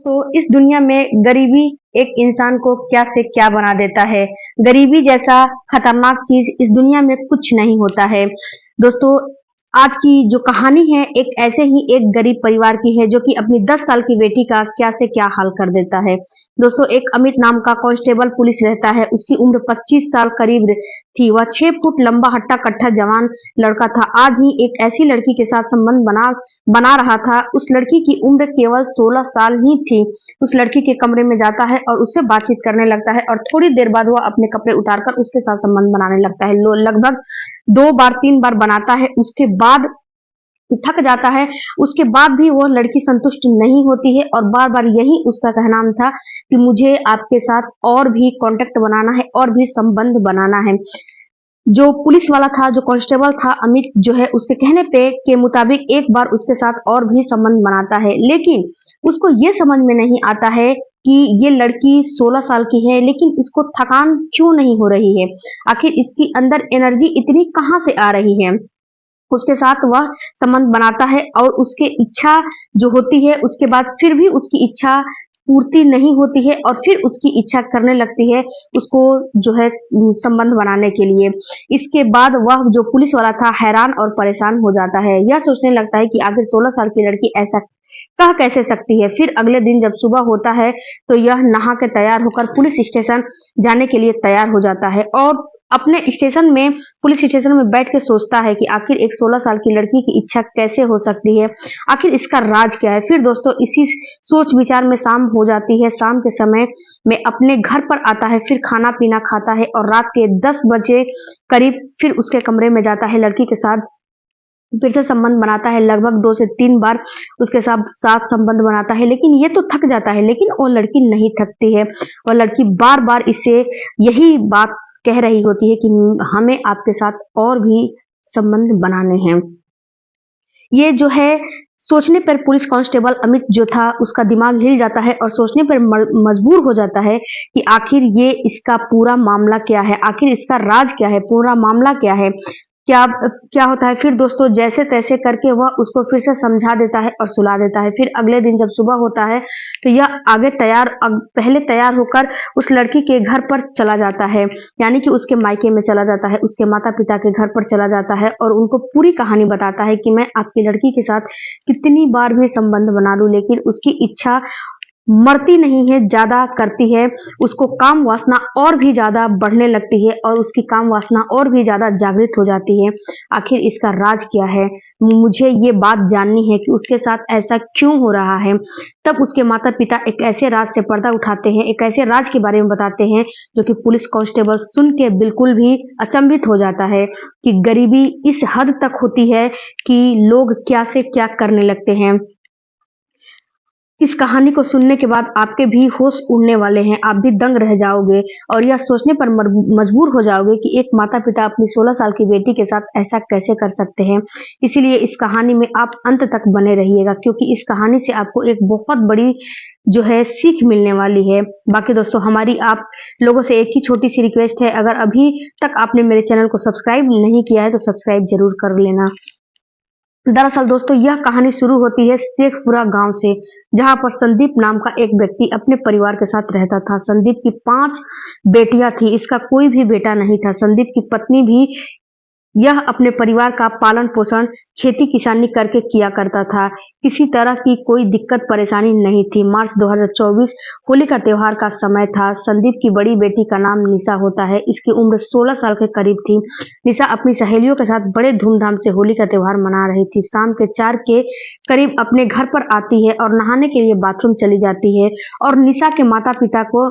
तो इस दुनिया में गरीबी एक इंसान को क्या से क्या बना देता है। गरीबी जैसा खतरनाक चीज इस दुनिया में कुछ नहीं होता है। दोस्तों, आज की जो कहानी है एक ऐसे ही एक गरीब परिवार की है जो कि अपनी 10 साल की बेटी का क्या से क्या हाल कर देता है। दोस्तों, एक अमित नाम का कांस्टेबल पुलिस रहता है। उसकी उम्र 25 साल करीब थी। वह 6 फुट लंबा हट्टा कट्टा जवान लड़का था। आज ही एक ऐसी लड़की के साथ संबंध बना रहा था। उस लड़की की उम्र केवल 16 साल ही थी। उस लड़की के कमरे में जाता है और उससे बातचीत करने लगता है और थोड़ी देर बाद वह अपने कपड़े उतारकर उसके साथ संबंध बनाने लगता है। लगभग 2 बार 3 बार बनाता है। उसके बाद थक जाता है। उसके बाद भी वह लड़की संतुष्ट नहीं होती है और बार बार यही उसका कहना था कि मुझे आपके साथ और भी कांटेक्ट बनाना है और भी संबंध बनाना है। जो पुलिस वाला था, जो कांस्टेबल था अमित, जो है उसके कहने पे के मुताबिक एक बार उसके साथ और भी संबंध बनाता है, लेकिन उसको ये समझ में नहीं आता है कि ये लड़की 16 साल की है, लेकिन इसको थकान क्यों नहीं हो रही है। आखिर इसकी अंदर एनर्जी इतनी कहाँ से आ रही है। उसके साथ वह संबंध बनाता है और उसके इच्छा जो होती है, उसके बाद फिर भी उसकी इच्छा पूर्ति नहीं होती है और फिर उसकी इच्छा करने लगती है उसको जो है संबंध बनाने के लिए। इसके बाद वह जो पुलिस वाला था हैरान और परेशान हो जाता है। यह सोचने लगता है कि आखिर 16 साल की लड़की ऐसा कह कैसे सकती है। फिर अगले दिन जब सुबह होता है तो यह नहा के तैयार होकर पुलिस स्टेशन जाने के लिए तैयार हो जाता है और अपने स्टेशन में पुलिस स्टेशन में बैठ के सोचता है कि आखिर एक 16 साल की लड़की की इच्छा कैसे हो सकती है, आखिर इसका राज क्या है। फिर दोस्तों, इसी सोच विचार में शाम हो जाती है। शाम के समय में अपने घर पर आता है, फिर खाना पीना खाता है और रात के 10 बजे करीब फिर उसके कमरे में जाता है। लड़की के साथ फिर से संबंध बनाता है। लगभग 2 से 3 बार उसके साथ संबंध बनाता है, लेकिन ये तो थक जाता है, लेकिन वो लड़की नहीं थकती है। वह लड़की बार बार इससे यही बात कह रही होती है कि हमें आपके साथ और भी संबंध बनाने हैं। ये जो है सोचने पर पुलिस कांस्टेबल अमित जो था उसका दिमाग हिल जाता है और सोचने पर मजबूर हो जाता है कि आखिर ये इसका पूरा मामला क्या है, आखिर इसका राज क्या है, पूरा मामला क्या है। क्या क्या होता है फिर दोस्तों, जैसे तैसे करके वह उसको फिर से समझा देता है और सुला देता है। फिर अगले दिन जब सुबह होता है तो यह पहले तैयार होकर उस लड़की के घर पर चला जाता है, यानी कि उसके मायके में चला जाता है, उसके माता पिता के घर पर चला जाता है और उनको पूरी कहानी बताता है कि मैं आपकी लड़की के साथ कितनी बार भी संबंध बना लूं, लेकिन उसकी इच्छा मरती नहीं है, ज्यादा करती है। उसको काम वासना और भी ज्यादा बढ़ने लगती है और उसकी काम वासना और भी ज्यादा जागृत हो जाती है। आखिर इसका राज क्या है, मुझे ये बात जाननी है कि उसके साथ ऐसा क्यों हो रहा है। तब उसके माता पिता एक ऐसे राज से पर्दा उठाते हैं, एक ऐसे राज के बारे में बताते हैं जो कि पुलिस कांस्टेबल सुन के बिल्कुल भी अचंभित हो जाता है कि गरीबी इस हद तक होती है कि लोग क्या से क्या करने लगते हैं। इस कहानी को सुनने के बाद आपके भी होश उड़ने वाले हैं, आप भी दंग रह जाओगे और यह सोचने पर मजबूर हो जाओगे कि एक माता पिता अपनी 16 साल की बेटी के साथ ऐसा कैसे कर सकते हैं। इसीलिए इस कहानी में आप अंत तक बने रहिएगा, क्योंकि इस कहानी से आपको एक बहुत बड़ी जो है सीख मिलने वाली है। बाकी दोस्तों, हमारी आप लोगों से एक ही छोटी सी रिक्वेस्ट है, अगर अभी तक आपने मेरे चैनल को सब्सक्राइब नहीं किया है तो सब्सक्राइब जरूर कर लेना। दरअसल दोस्तों, यह कहानी शुरू होती है शेखपुरा गांव से, जहां पर संदीप नाम का एक व्यक्ति अपने परिवार के साथ रहता था। संदीप की 5 बेटियां थी, इसका कोई भी बेटा नहीं था। संदीप की पत्नी भी यह अपने परिवार का पालन पोषण खेती किसानी करके किया करता था। किसी तरह की कोई दिक्कत परेशानी नहीं थी। मार्च 2024 होली का त्योहार का समय था। संदीप की बड़ी बेटी का नाम निशा होता है। इसकी उम्र 16 साल के करीब थी। निशा अपनी सहेलियों के साथ बड़े धूमधाम से होली का त्योहार मना रही थी। शाम के 4 के करीब अपने घर पर आती है और नहाने के लिए बाथरूम चली जाती है और निशा के माता पिता को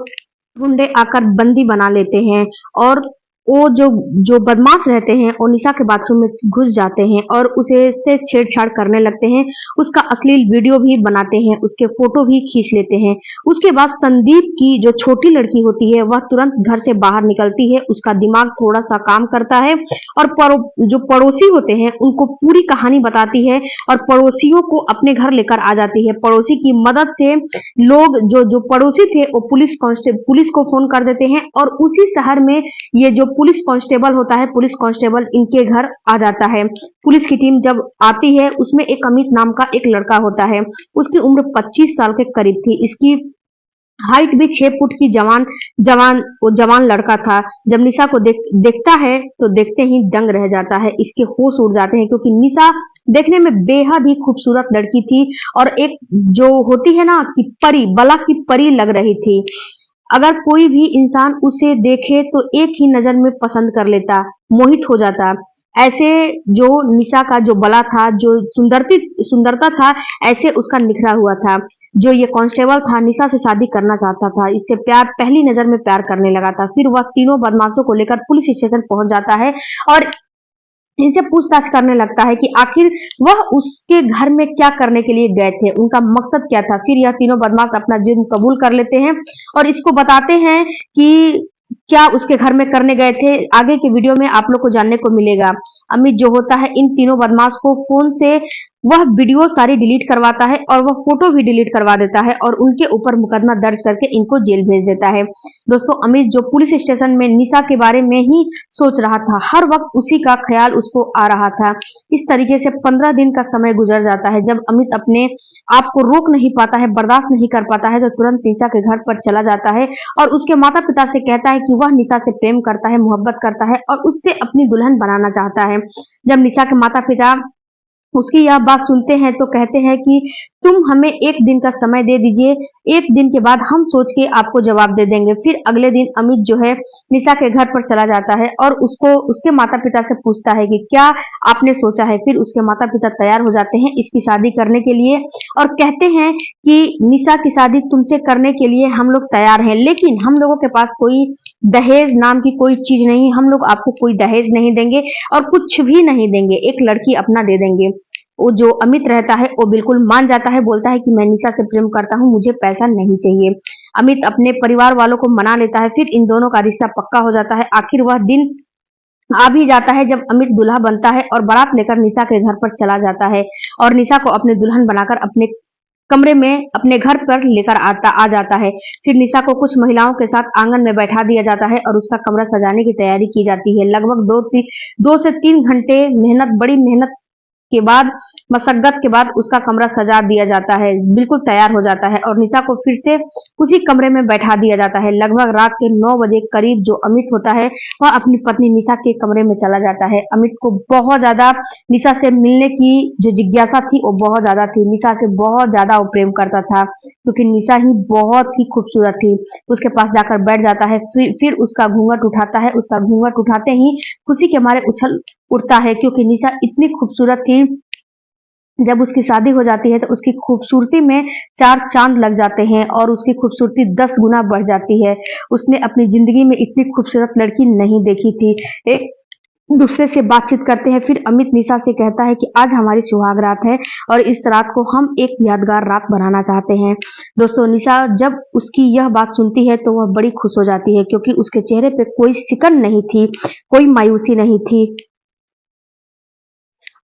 गुंडे आकर बंदी बना लेते हैं और वो जो बदमाश रहते हैं वो निशा के बाथरूम में घुस जाते हैं और उसे से छेड़छाड़ करने लगते हैं। उसका अश्लील वीडियो भी बनाते हैं, उसके फोटो भी खींच लेते हैं। उसके बाद संदीप की जो छोटी लड़की होती है वह तुरंत घर से बाहर निकलती है। उसका दिमाग थोड़ा सा काम करता है और जो पड़ोसी होते हैं उनको पूरी कहानी बताती है और पड़ोसियों को अपने घर लेकर आ जाती है। पड़ोसी की मदद से लोग जो पड़ोसी थे वो पुलिस को फोन कर देते हैं और उसी शहर में ये जो पुलिस कांस्टेबल होता है, पुलिस कांस्टेबल इनके घर आ जाता है। पुलिस की टीम जब आती है, उसमें एक अमित नाम का एक लड़का होता है। उसकी उम्र 25 साल के करीब थी। इसकी हाइट भी 6 फुट की जवान जवान वो जवान लड़का था। जब निशा को देखता है तो देखते ही दंग रह जाता है। इसके होश उड़ जाते हैं क्योंकि निशा देखने में बेहद ही खूबसूरत लड़की थी और एक जो होती है ना कि परी, बला की परी लग रही थी। अगर कोई भी इंसान उसे देखे तो एक ही नजर में पसंद कर लेता, मोहित हो जाता। ऐसे जो निशा का जो बला था, जो सुंदरता था, ऐसे उसका निखरा हुआ था। जो ये कांस्टेबल था, निशा से शादी करना चाहता था। इससे प्यार, पहली नजर में प्यार करने लगा था। फिर वह तीनों बदमाशों को लेकर पुलिस स्टेशन पहुंच जाता है और इनसे पूछताछ करने लगता है कि आखिर वह उसके घर में क्या करने के लिए गए थे, उनका मकसद क्या था। फिर यह तीनों बदमाश अपना जुर्म कबूल कर लेते हैं और इसको बताते हैं कि क्या उसके घर में करने गए थे। आगे के वीडियो में आप लोग को जानने को मिलेगा। अमित जो होता है, इन तीनों बदमाश को फोन से वह वीडियो सारी डिलीट करवाता है और वह फोटो भी डिलीट करवा देता है और उनके ऊपर मुकदमा दर्ज करके इनको जेल भेज देता है। दोस्तों, अमित जो पुलिस स्टेशन में निशा के बारे में ही सोच रहा था, हर वक्त उसी का ख्याल उसको आ रहा था। इस तरीके से 15 दिन का समय गुजर जाता है। जब अमित अपने आप को रोक नहीं पाता है, बर्दाश्त नहीं कर पाता है, तो तुरंत निशा के घर पर चला जाता है और उसके माता पिता से कहता है कि वह निशा से प्रेम करता है, मोहब्बत करता है और उससे अपनी दुल्हन बनाना चाहता है। जब निशा के माता पिता उसकी यह बात सुनते हैं तो कहते हैं कि तुम हमें एक दिन का समय दे दीजिए, एक दिन के बाद हम सोच के आपको जवाब दे देंगे। फिर अगले दिन अमित जो है निशा के घर पर चला जाता है और उसको उसके माता पिता से पूछता है कि क्या आपने सोचा है। फिर उसके माता पिता तैयार हो जाते हैं इसकी शादी करने के लिए और कहते हैं कि निशा की शादी तुमसे करने के लिए हम लोग तैयार हैं, लेकिन हम लोगों के पास कोई दहेज नाम की कोई चीज नहीं, हम लोग आपको कोई दहेज नहीं देंगे और कुछ भी नहीं देंगे, एक लड़की अपना दे देंगे। वो जो अमित रहता है वो बिल्कुल मान जाता है, बोलता है कि मैं निशा से प्रेम करता हूँ, मुझे पैसा नहीं चाहिए। अमित अपने परिवार वालों को मना लेता है, फिर इन दोनों का रिश्ता पक्का हो जाता है। आखिर वह दिन आ भी जाता है जब अमित दूल्हा बनता है और बारात लेकर निशा के घर पर चला जाता है और निशा को अपने दुल्हन बनाकर अपने कमरे में अपने घर पर लेकर आ जाता है। फिर निशा को कुछ महिलाओं के साथ आंगन में बैठा दिया जाता है और उसका कमरा सजाने की तैयारी की जाती है। लगभग 2 से 3 घंटे मेहनत, बड़ी मेहनत के बाद, मशक्कत के बाद उसका कमरा सजा दिया जाता है, बिल्कुल तैयार हो जाता है और निशा को फिर से उसी कमरे में बैठा दिया जाता है। लगभग रात के 9 बजे करीब जो अमित होता है वह अपनी पत्नी निशा के कमरे में चला जाता है। अमित को बहुत ज्यादा निशा से मिलने की जो जिज्ञासा थी वो बहुत ज्यादा थी। निशा से बहुत ज्यादा वो प्रेम करता था क्योंकि निशा ही बहुत ही खूबसूरत थी। उसके पास जाकर बैठ जाता है, फिर उसका घूंघट उठाता है। उसका घूंघट उठाते ही खुशी के मारे उछल उठता है क्योंकि निशा इतनी खूबसूरत थी। जब उसकी शादी हो जाती है तो उसकी खूबसूरती में 4 चांद लग जाते हैं और उसकी खूबसूरती 10 गुना बढ़ जाती है। उसने अपनी जिंदगी में इतनी खूबसूरत लड़की नहीं देखी थी। एक दूसरे से बातचीत करते हैं। फिर अमित निशा से कहता है कि आज हमारी सुहाग रात है और इस रात को हम एक यादगार रात बनाना चाहते हैं। दोस्तों, निशा जब उसकी यह बात सुनती है तो वह बड़ी खुश हो जाती है क्योंकि उसके चेहरे पे कोई सिकन नहीं थी, कोई मायूसी नहीं थी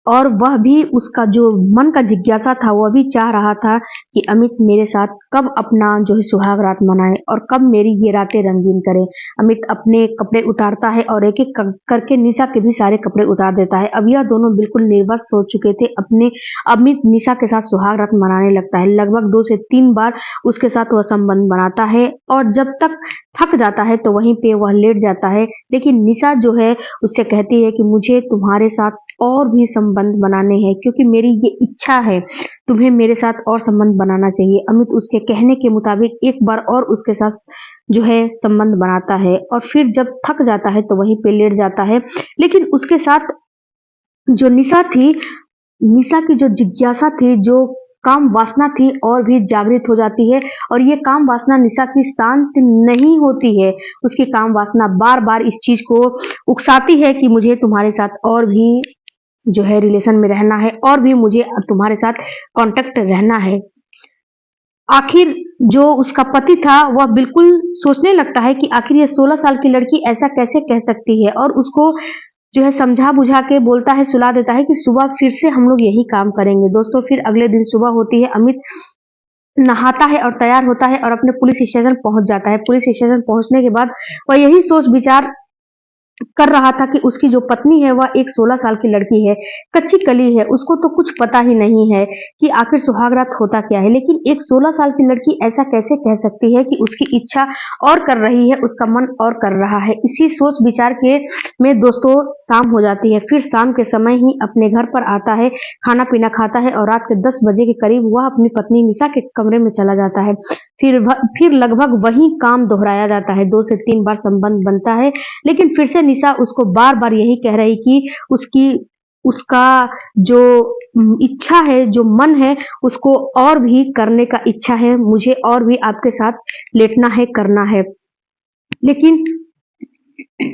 और वह भी, उसका जो मन का जिज्ञासा था वह भी चाह रहा था कि अमित मेरे साथ कब अपना जो है सुहाग रात मनाए और कब मेरी ये रातें रंगीन करे। अमित अपने कपड़े उतारता है और एक एक करके निशा के भी सारे कपड़े उतार देता है। अब यह दोनों बिल्कुल निर्वस्त्र हो चुके थे। अपने अमित निशा के साथ सुहाग रात मनाने लगता है। लगभग 2 से 3 बार उसके साथ वह संबंध बनाता है और जब तक थक जाता है तो वहीं पे वह लेट जाता है। लेकिन निशा जो है उससे कहती है कि मुझे तुम्हारे साथ और भी संबंध बनाने हैं क्योंकि मेरी ये इच्छा है, तुम्हें मेरे साथ और संबंध बनाना चाहिए। अमित उसके कहने के मुताबिक एक बार और उसके साथ जो है संबंध बनाता है और फिर जब थक जाता है तो वहीं पे लेट जाता है। लेकिन उसके साथ जो निशा थी, निशा की जो जिज्ञासा थी, जो काम वासना थी और भी जागृत हो जाती है और ये काम वासना निशा की शांत नहीं होती है। उसकी काम वासना बार बार इस चीज को उकसाती है कि मुझे तुम्हारे साथ और भी जो है रिलेशन में रहना है और भी मुझे तुम्हारे साथ कांटेक्ट रहना है। आखिर जो उसका पति था वह बिल्कुल सोचने लगता है कि आखिर ये 16 साल की लड़की ऐसा कैसे कह सकती है और उसको जो है समझा बुझा के बोलता है, सुला देता है कि सुबह फिर से हम लोग यही काम करेंगे। दोस्तों, फिर अगले दिन सुबह होती है। अमित नहाता है और तैयार होता है और अपने पुलिस स्टेशन पहुंच जाता है। पुलिस स्टेशन पहुंचने के बाद वह यही सोच विचार कर रहा था कि उसकी जो पत्नी है वह एक 16 साल की लड़की है, कच्ची कली है, उसको तो कुछ पता ही नहीं है कि आखिर सुहागरात होता क्या है। लेकिन एक 16 साल की लड़की ऐसा कैसे कह सकती है कि उसकी इच्छा और कर रही है, उसका मन और कर रहा है। इसी सोच विचार के में दोस्तों शाम हो जाती है। फिर शाम के समय ही अपने घर पर आता है, खाना पीना खाता है और रात के 10 बजे के करीब वह अपनी पत्नी निशा के कमरे में चला जाता है। फिर लगभग वही काम दोहराया जाता है। 2 से 3 बार संबंध बनता है, लेकिन फिर से निशा उसको बार-बार यही कह रही कि उसकी उसका जो इच्छा है, जो मन है, उसको और भी करने का इच्छा है, मुझे और भी आपके साथ लेटना है, करना है। लेकिन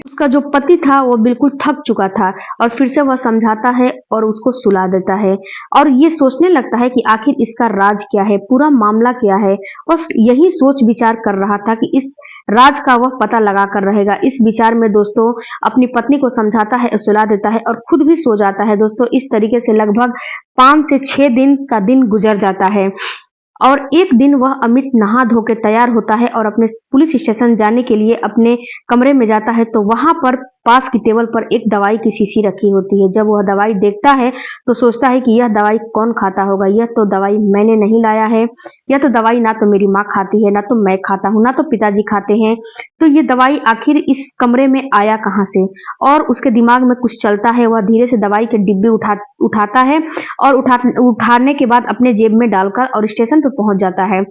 उसका जो पति था वो बिल्कुल थक चुका था और फिर से वह समझाता है और उसको सुला देता है और ये सोचने लगता है कि आखिर इसका राज क्या है, पूरा मामला क्या है। बस यही सोच विचार कर रहा था कि इस राज का वह पता लगा कर रहेगा। इस विचार में दोस्तों अपनी पत्नी को समझाता है, सुला देता है और खुद भी सो जाता है। दोस्तों इस तरीके से लगभग 5 से 6 दिन का दिन गुजर जाता है और एक दिन वह अमित नहा धो के तैयार होता है और अपने पुलिस स्टेशन जाने के लिए अपने कमरे में जाता है, तो वहां पर पास की टेबल पर एक दवाई की शीशी रखी होती है। जब वह दवाई देखता है तो सोचता है कि यह दवाई कौन खाता होगा, यह तो दवाई मैंने नहीं लाया है, यह तो दवाई ना तो मेरी माँ खाती है, ना तो मैं खाता हूँ, ना तो पिताजी खाते हैं, तो ये दवाई आखिर इस कमरे में आया कहाँ से। और उसके दिमाग में कुछ चलता है, वह धीरे से दवाई के डिब्बे उठाता है और उठाने के बाद अपने जेब में डालकर और स्टेशन पर पहुंच जाता है।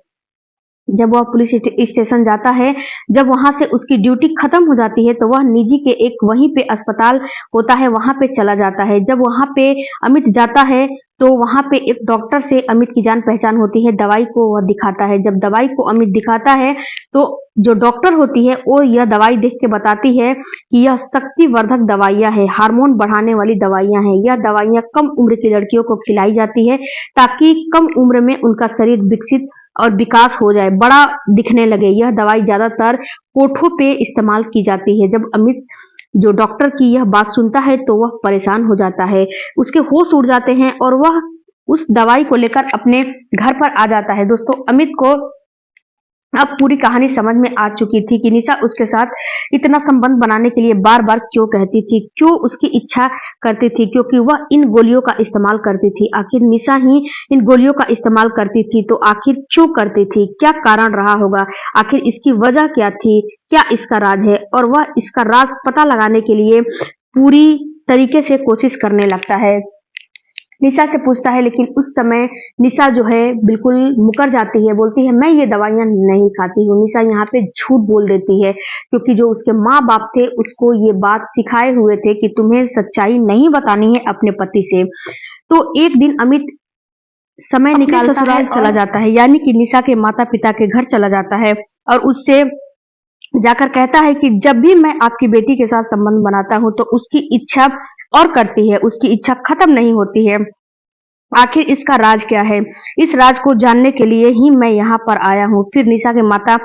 जब वह पुलिस स्टेशन जाता है, जब वहां से उसकी ड्यूटी खत्म हो जाती है, तो वह निजी के एक वहीं पे अस्पताल होता है, वहां पे चला जाता है। जब वहां पे अमित जाता है तो वहां पे एक डॉक्टर से अमित की जान पहचान होती है, दवाई को वह दिखाता है। जब दवाई को अमित दिखाता है तो जो डॉक्टर होती है वो यह दवाई देख के बताती है कि यह शक्तिवर्धक दवाइयां हैं, हार्मोन बढ़ाने वाली दवाइयां हैं। यह दवाइयां कम उम्र की लड़कियों को खिलाई जाती है ताकि कम उम्र में उनका शरीर विकसित और विकास हो जाए, बड़ा दिखने लगे। यह दवाई ज्यादातर होठों पे इस्तेमाल की जाती है। जब अमित जो डॉक्टर की यह बात सुनता है तो वह परेशान हो जाता है, उसके होश उड़ जाते हैं और वह उस दवाई को लेकर अपने घर पर आ जाता है। दोस्तों अमित को अब पूरी कहानी समझ में आ चुकी थी कि निशा उसके साथ इतना संबंध बनाने के लिए बार बार क्यों कहती थी, क्यों उसकी इच्छा करती थी, क्योंकि वह इन गोलियों का इस्तेमाल करती थी। आखिर निशा ही इन गोलियों का इस्तेमाल करती थी तो आखिर क्यों करती थी, क्या कारण रहा होगा, आखिर इसकी वजह क्या थी, क्या इसका राज है। और वह इसका राज पता लगाने के लिए पूरी तरीके से कोशिश करने लगता है, निशा से पूछता है। लेकिन उस समय निशा जो है बिल्कुल मुकर जाती है, बोलती है मैं ये दवाइयां नहीं खाती हूँ। निशा यहाँ पे झूठ बोल देती है क्योंकि जो उसके माँ बाप थे उसको ये बात सिखाए हुए थे कि तुम्हें सच्चाई नहीं बतानी है अपने पति से। तो एक दिन अमित समय निकाल ससुराल चला जाता है, यानी कि निशा के माता पिता के घर चला जाता है और उससे जाकर कहता है कि जब भी मैं आपकी बेटी के साथ संबंध बनाता हूँ तो उसकी इच्छा और करती है, उसकी इच्छा खत्म नहीं होती है। आखिर इसका राज क्या है, इस राज को जानने के लिए ही मैं यहाँ पर आया हूँ। फिर निशा के माता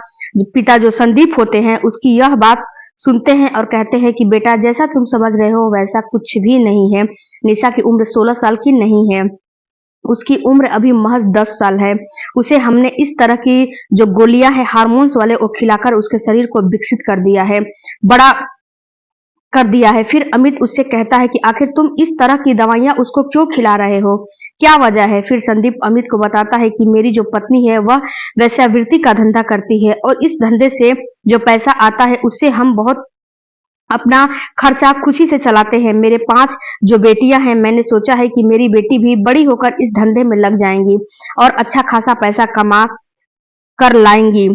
पिता जो संदीप होते हैं उसकी यह बात सुनते हैं और कहते हैं कि बेटा जैसा तुम समझ रहे हो वैसा कुछ भी नहीं है। निशा की उम्र 16 साल की नहीं है, उसकी उम्र अभी महज 10 साल है। उसे हमने इस तरह की जो गोलियां है हार्मोन्स वाले वो खिलाकर उसके शरीर को विकसित कर दिया है, बड़ा कर दिया है। फिर अमित उससे कहता है कि आखिर तुम इस तरह की दवाइयां उसको क्यों खिला रहे हो, क्या वजह है। फिर संदीप अमित को बताता है कि मेरी जो पत्नी है वह वेश्यावृत्ति का धंधा करती है और इस धंधे से जो पैसा आता है उससे हम बहुत अपना खर्चा खुशी से चलाते हैं। मेरे 5 जो बेटियां हैं, मैंने सोचा है कि मेरी बेटी भी बड़ी होकर इस धंधे में लग जाएंगी और अच्छा खासा पैसा कमा कर लाएंगी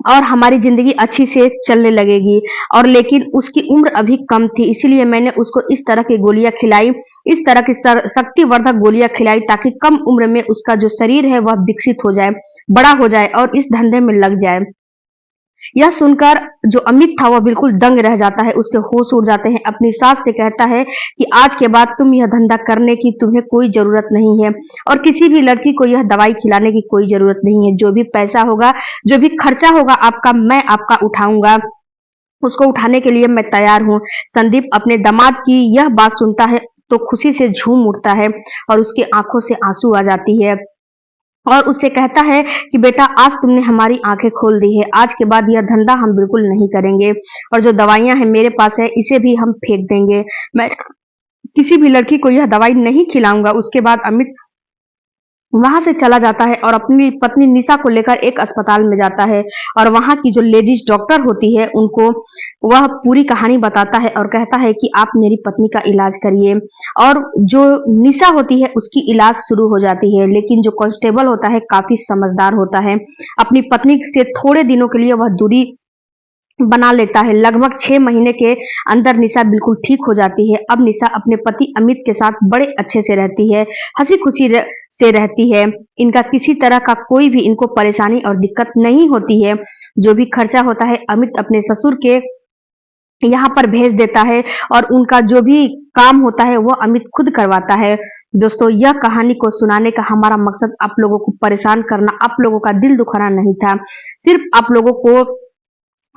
और हमारी जिंदगी अच्छी से चलने लगेगी। और लेकिन उसकी उम्र अभी कम थी, इसीलिए मैंने उसको इस तरह की गोलियां खिलाई, इस तरह की शक्तिवर्धक गोलियां खिलाई ताकि कम उम्र में उसका जो शरीर है वह विकसित हो जाए, बड़ा हो जाए और इस धंधे में लग जाए। यह सुनकर जो अमित था वह बिल्कुल दंग रह जाता है, उसके होश उड़ जाते हैं। अपनी सास से कहता है कि आज के बाद तुम यह धंधा करने की तुम्हें कोई जरूरत नहीं है और किसी भी लड़की को यह दवाई खिलाने की कोई जरूरत नहीं है। जो भी पैसा होगा, जो भी खर्चा होगा आपका, मैं आपका उठाऊंगा, उसको उठाने के लिए मैं तैयार हूँ। संदीप अपने दामाद की यह बात सुनता है तो खुशी से झूम उठता है और उसकी आंखों से आंसू आ जाती है। और उससे कहता है कि बेटा आज तुमने हमारी आंखें खोल दी है, आज के बाद यह धंधा हम बिल्कुल नहीं करेंगे और जो दवाइयां हैं मेरे पास है इसे भी हम फेंक देंगे। मैं किसी भी लड़की को यह दवाई नहीं खिलाऊंगा। उसके बाद अमित वहां से चला जाता है और अपनी पत्नी निशा को लेकर एक अस्पताल में जाता है और वहां की जो लेडीज डॉक्टर होती है उनको वह पूरी कहानी बताता है और कहता है कि आप मेरी पत्नी का इलाज करिए। और जो निशा होती है उसकी इलाज शुरू हो जाती है, लेकिन जो कांस्टेबल होता है काफी समझदार होता है। अपनी पत्नी से थोड़े दिनों के लिए वह दूरी बना लेता है। लगभग 6 महीने के अंदर निशा बिल्कुल ठीक हो जाती है। अब निशा अपने पति अमित के साथ बड़े अच्छे से रहती है, हंसी खुशी से रहती है। इनका किसी तरह का कोई भी इनको परेशानी और दिक्कत नहीं होती है। जो भी खर्चा होता है अमित अपने ससुर के यहाँ पर भेज देता है और उनका जो भी काम होता है वो अमित खुद करवाता है। दोस्तों, यह कहानी को सुनाने का हमारा मकसद आप लोगों को परेशान करना, आप लोगों का दिल दुखाना नहीं था। सिर्फ आप लोगों को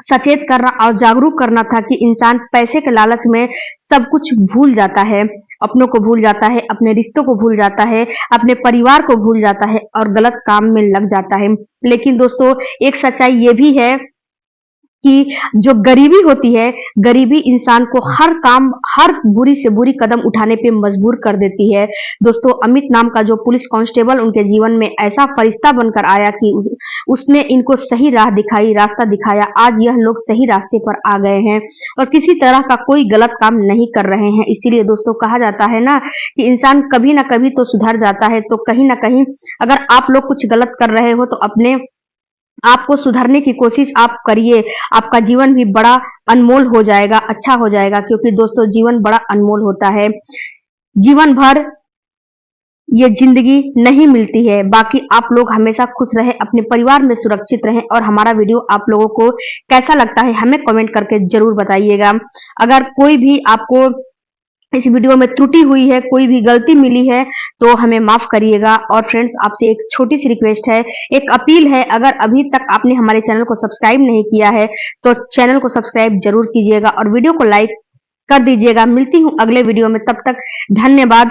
सचेत करना और जागरूक करना था कि इंसान पैसे के लालच में सब कुछ भूल जाता है, अपनों को भूल जाता है, अपने रिश्तों को भूल जाता है, अपने परिवार को भूल जाता है और गलत काम में लग जाता है। लेकिन दोस्तों, एक सच्चाई ये भी है कि जो गरीबी होती है, गरीबी इंसान को हर काम, हर बुरी से बुरी कदम उठाने पे मजबूर कर देती है। दोस्तों, अमित नाम का जो पुलिस कांस्टेबल उनके जीवन में ऐसा फरिश्ता बनकर आया कि उसने इनको सही राह दिखाई, रास्ता दिखाया। आज यह लोग सही रास्ते पर आ गए हैं और किसी तरह का कोई गलत काम नहीं कर रहे हैं। इसीलिए दोस्तों कहा जाता है ना कि इंसान कभी ना कभी तो सुधर जाता है। तो कहीं ना कहीं अगर आप लोग कुछ गलत कर रहे हो तो अपने आपको सुधरने की कोशिश आप करिए। आपका जीवन भी बड़ा अनमोल हो जाएगा, अच्छा हो जाएगा, क्योंकि दोस्तों जीवन बड़ा अनमोल होता है। जीवन भर ये जिंदगी नहीं मिलती है। बाकी आप लोग हमेशा खुश रहें, अपने परिवार में सुरक्षित रहें और हमारा वीडियो आप लोगों को कैसा लगता है हमें कमेंट करके जरूर बताइएगा। अगर कोई भी आपको इस वीडियो में त्रुटि हुई है, कोई भी गलती मिली है तो हमें माफ करिएगा। और फ्रेंड्स, आपसे एक छोटी सी रिक्वेस्ट है, एक अपील है, अगर अभी तक आपने हमारे चैनल को सब्सक्राइब नहीं किया है तो चैनल को सब्सक्राइब जरूर कीजिएगा और वीडियो को लाइक कर दीजिएगा। मिलती हूँ अगले वीडियो में, तब तक धन्यवाद,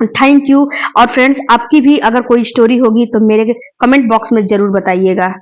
थैंक यू। और फ्रेंड्स, आपकी भी अगर कोई स्टोरी होगी तो मेरे कमेंट बॉक्स में जरूर बताइएगा।